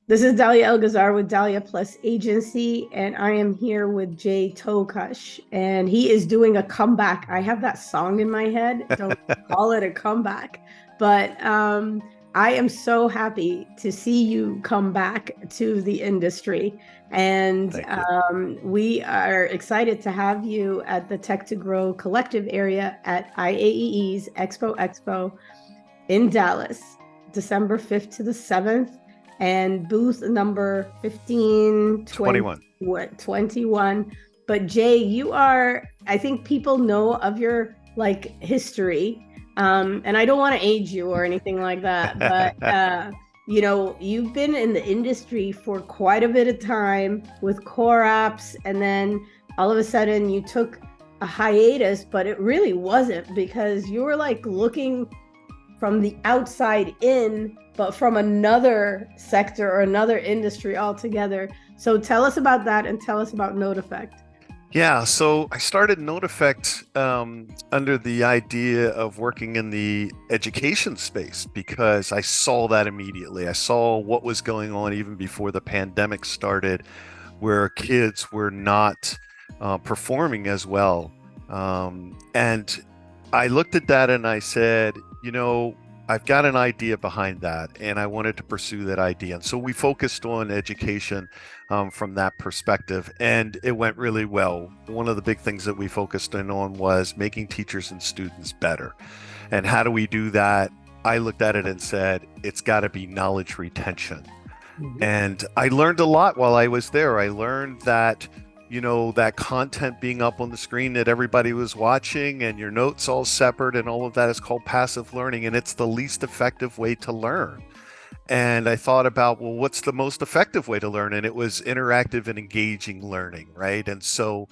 This is Dalia Elgazar with Dalia Plus Agency, and I am here with Jay Tokush, and he is doing a comeback. I have that song in my head. Don't call it a comeback, but I am so happy to see you come back to the industry, and Thank you. we are excited to have you at the Tech2Grow collective area at IAEE's Expo in Dallas, December 5th to the 7th, and booth number 15, 20, 21. 21. But Jay, you are, I think people know of your like history. And I don't want to age you or anything like that, but you've been in the industry for quite a bit of time with core apps, and then all of a sudden you took a hiatus, but it really wasn't because you were like looking from the outside in, but from another sector or another industry altogether. So tell us about that and tell us about NoteAffect. Yeah, so I started NoteAffect under the idea of working in the education space because I saw that immediately. I saw what was going on even before the pandemic started, where kids were not performing as well. And I looked at that and I said, I've got an idea behind that, and I wanted to pursue that idea. And so we focused on education from that perspective, and it went really well. One of the big things that we focused in on was making teachers and students better. And how do we do that? I looked at it and said, it's got to be knowledge retention. And I learned a lot while I was there. I learned that that content being up on the screen that everybody was watching and your notes all separate and all of that is called passive learning, and it's the least effective way to learn. And I thought about, well, what's the most effective way to learn? And it was interactive and engaging learning, right? And so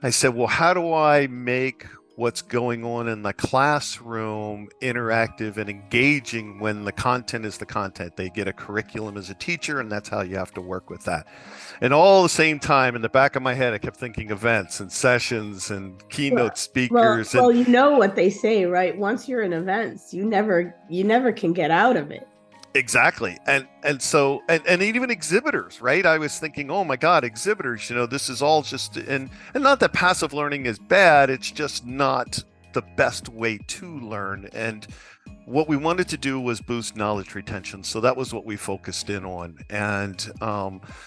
I said, well, how do I make what's going on in the classroom interactive and engaging when the content is the content? They get a curriculum as a teacher, and that's how you have to work with that. And all the same time, in the back of my head, I kept thinking events and sessions and Well, keynote well, speakers. And well, you know what they say, right? Once you're in events, you never can get out of it. exactly. And even exhibitors, right? I was thinking, oh my God, exhibitors, this is all just, and not that passive learning is bad, it's just not the best way to learn. And what we wanted to do was boost knowledge retention. So that was what we focused in on, and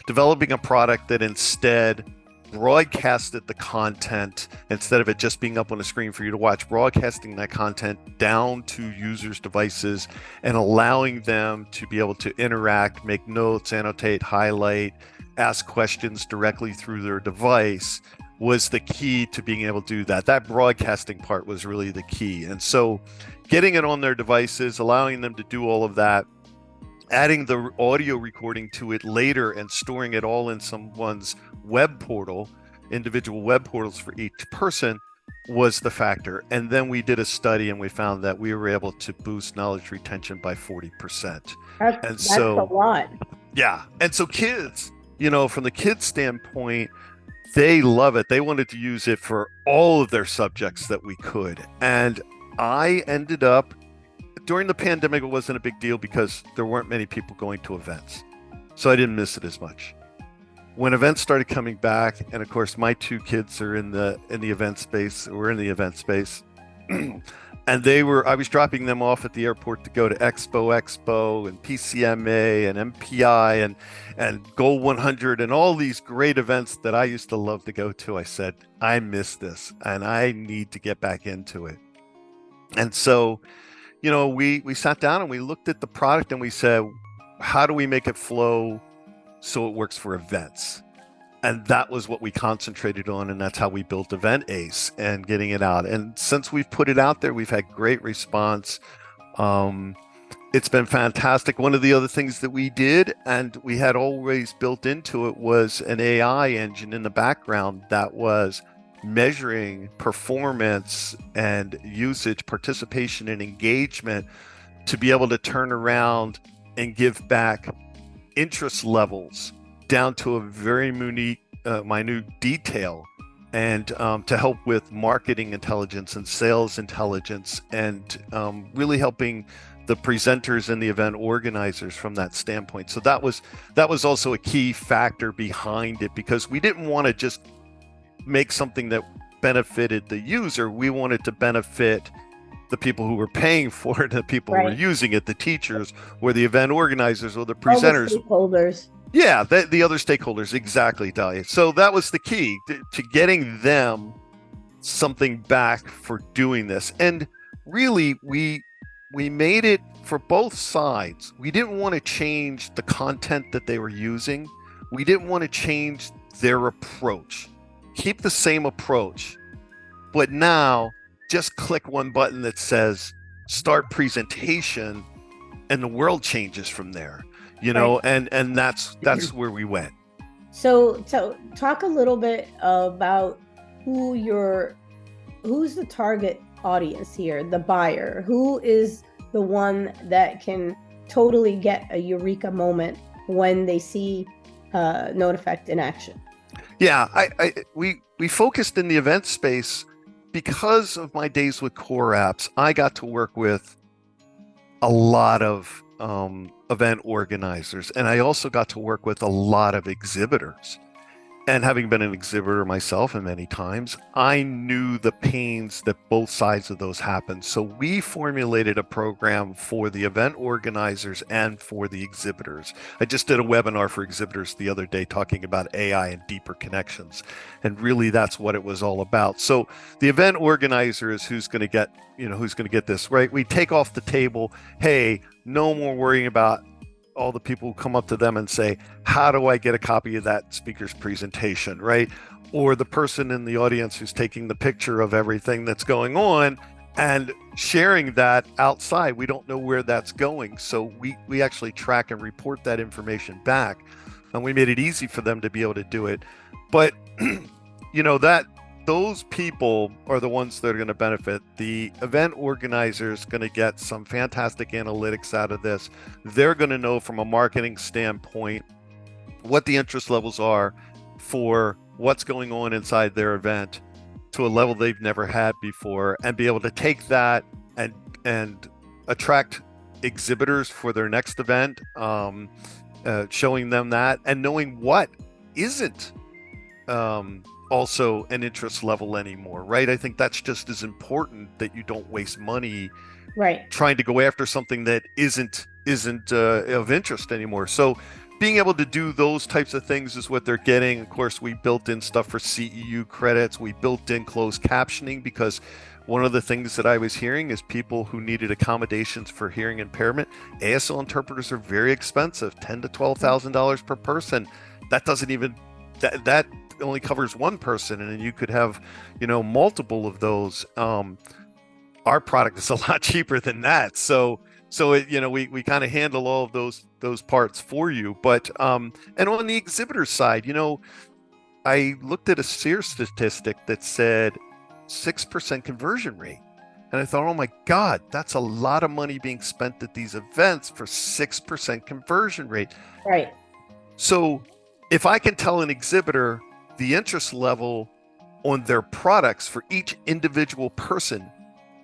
developing a product that instead broadcasted the content instead of it just being up on a screen for you to watch, broadcasting that content down to users' devices and allowing them to be able to interact, make notes, annotate, highlight, ask questions directly through their device was the key to being able to do that. That broadcasting part was really the key. And so getting it on their devices, allowing them to do all of that, adding the audio recording to it later and storing it all in someone's web portal, individual web portals for each person, was the factor. And then we did a study and we found that we were able to boost knowledge retention by 40%. And That's a so, lot. yeah. And so kids, from the kids' standpoint, they love it. They wanted to use it for all of their subjects that we could. And I ended up, during the pandemic, it wasn't a big deal because there weren't many people going to events. So I didn't miss it as much. When events started coming back, and of course my two kids are in the event space, we're in the event space, and I was dropping them off at the airport to go to Expo and PCMA and MPI and Goal 100 and all these great events that I used to love to go to. I said, I miss this and I need to get back into it. And so we sat down and we looked at the product and we said, how do we make it flow so it works for events? And that was what we concentrated on. And that's how we built Event Ace and getting it out. And since we've put it out there, we've had great response. It's been fantastic. One of the other things that we did, and we had always built into it, was an AI engine in the background that was measuring performance and usage, participation, and engagement to be able to turn around and give back interest levels down to a very minute detail, and to help with marketing intelligence and sales intelligence, and really helping the presenters and the event organizers from that standpoint. So that was also a key factor behind it, because we didn't want to just make something that benefited the user. We wanted to benefit the people who were paying for it, the people who were using it, the teachers, or the event organizers, or the presenters. All the stakeholders. Yeah, the other stakeholders, exactly, Dahlia. So that was the key to getting them something back for doing this. And really, we made it for both sides. We didn't want to change the content that they were using. We didn't want to change their approach. Keep the same approach, but now just click one button that says start presentation, and the world changes from there. You know, and that's where we went. So talk a little bit about who's the target audience here, the buyer. Who is the one that can totally get a eureka moment when they see NoteAffect in action? Yeah, we focused in the event space because of my days with Core Apps. I got to work with a lot of event organizers, and I also got to work with a lot of exhibitors. And having been an exhibitor myself and many times, I knew the pains that both sides of those happen. So we formulated a program for the event organizers and for the exhibitors. I just did a webinar for exhibitors the other day talking about AI and deeper connections. And really that's what it was all about. So the event organizer is who's going to get this, right? We take off the table, hey, no more worrying about all the people who come up to them and say, how do I get a copy of that speaker's presentation, right? Or the person in the audience who's taking the picture of everything that's going on and sharing that outside. We don't know where that's going. So we actually track and report that information back, and we made it easy for them to be able to do it. But those people are the ones that are going to benefit. The event organizer is going to get some fantastic analytics out of this. They're going to know from a marketing standpoint what the interest levels are for what's going on inside their event to a level they've never had before, and be able to take that and attract exhibitors for their next event, showing them that and knowing what isn't also an interest level anymore, right? I think that's just as important, that you don't waste money trying to go after something that isn't of interest anymore. So being able to do those types of things is what they're getting. Of course, we built in stuff for CEU credits. We built in closed captioning, because one of the things that I was hearing is people who needed accommodations for hearing impairment. ASL interpreters are very expensive, $10,000 to $12,000 per person. That doesn't even that only covers one person, and then you could have multiple of those. Our product is a lot cheaper than that, so it, we kind of handle all of those parts for you. But and on the exhibitor side, I looked at a Sears statistic that said 6% conversion rate, and I thought, oh my God, that's a lot of money being spent at these events for 6% conversion rate. Right. So if I can tell an exhibitor the interest level on their products for each individual person,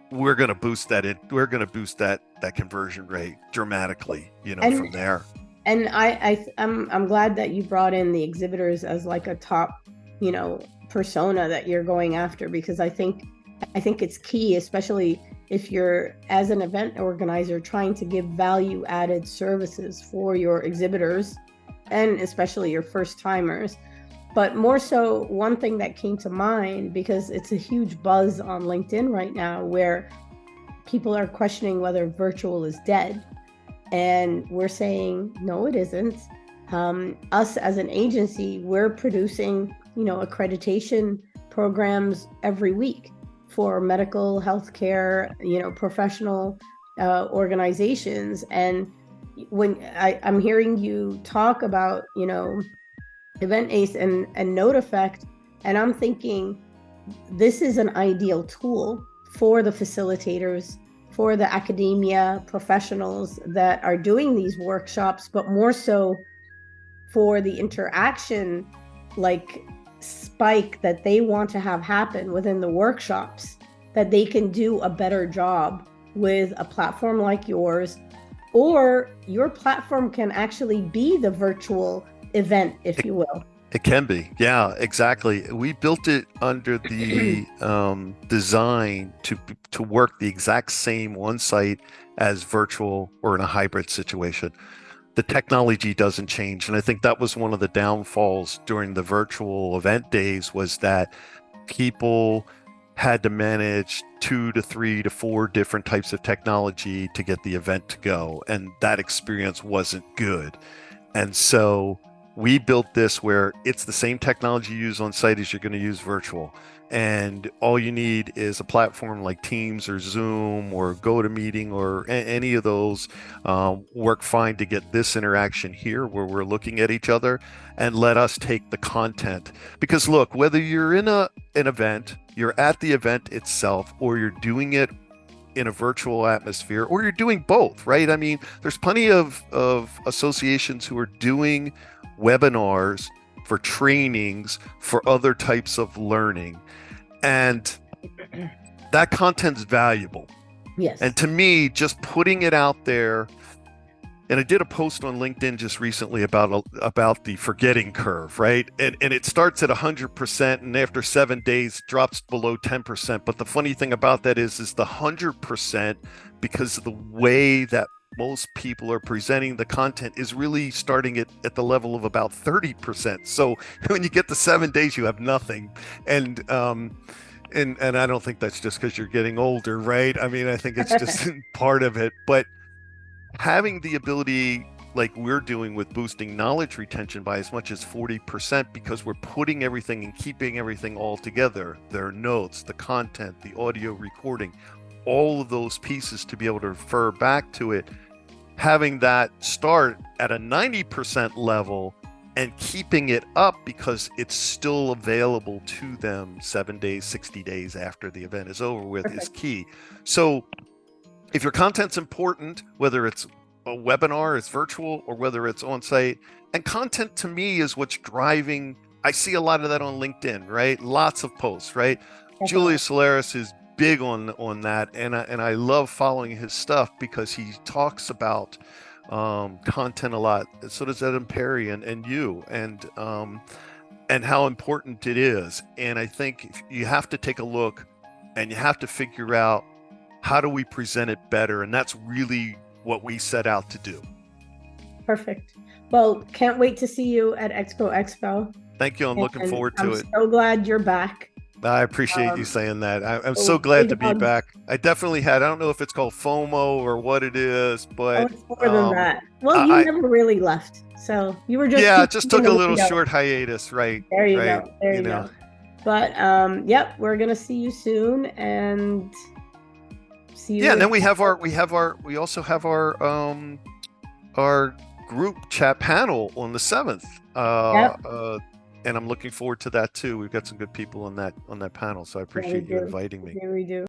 we're going to boost that we're going to boost that conversion rate dramatically, from there. And I'm glad that you brought in the exhibitors as like a top, persona that you're going after, because I think it's key, especially if you're, as an event organizer, trying to give value added services for your exhibitors, and especially your first timers. But more so, one thing that came to mind, because it's a huge buzz on LinkedIn right now, where people are questioning whether virtual is dead. And we're saying, no, it isn't. Us as an agency, we're producing, accreditation programs every week for medical, healthcare, professional organizations. And when I'm hearing you talk about, Event Ace and NoteAffect, and I'm thinking this is an ideal tool for the facilitators, for the academia professionals that are doing these workshops, but more so for the interaction spike that they want to have happen within the workshops, that they can do a better job with a platform like yours, or your platform can actually be the virtual event, if you will. It can be. Yeah, exactly. We built it under the design to work the exact same on site as virtual or in a hybrid situation. The technology doesn't change. And I think that was one of the downfalls during the virtual event days, was that people had to manage 2 to 3 to 4 different types of technology to get the event to go. And that experience wasn't good. And so we built this where it's the same technology you use on site as you're going to use virtual. And all you need is a platform like Teams or Zoom or GoToMeeting or any of those work fine to get this interaction here where we're looking at each other, and let us take the content. Because look, whether you're in an event, you're at the event itself, or you're doing it in a virtual atmosphere, or you're doing both, right? I mean, there's plenty of associations who are doing webinars for trainings for other types of learning, and that content's valuable. Yes. And to me, just putting it out there, and I did a post on LinkedIn just recently about the forgetting curve, right? And it starts at 100%, and after 7 days drops below 10%. But the funny thing about that is the 100%, because of the way that most people are presenting the content, is really starting at the level of about 30%. So when you get to 7 days, you have nothing. And I don't think that's just because you're getting older, right? I mean, I think it's just part of it. But having the ability, like we're doing with boosting knowledge retention by as much as 40%, because we're putting everything and keeping everything all together, their notes, the content, the audio recording, all of those pieces to be able to refer back to it, having that start at a 90% level and keeping it up because it's still available to them 7 days, 60 days after the event is over with. Perfect. Is key. So if your content's important, whether it's a webinar, it's virtual, or whether it's on site, and content to me is what's driving. I see a lot of that on LinkedIn, right? Lots of posts, right? That's Julius Solaris is big on that, and I love following his stuff because he talks about content a lot. So does Adam Perry and you, and how important it is. And I think you have to take a look, and you have to figure out, how do we present it better? And that's really what we set out to do. Perfect. Well, can't wait to see you at Expo. Thank you. I'm looking forward to it. I'm so glad you're back. I appreciate you saying that. I'm so glad to be back. I definitely had, I don't know if it's called FOMO or what it is, but it's more than that. Well, you never really left. So you were just, just took a little short hiatus, right? There you go. There you go. But yep, we're going to see you soon, and see you. Yeah. And then we also have our group chat panel on the 7th. Yep. And I'm looking forward to that too. We've got some good people on that panel, so I appreciate you inviting me. Yeah, we do.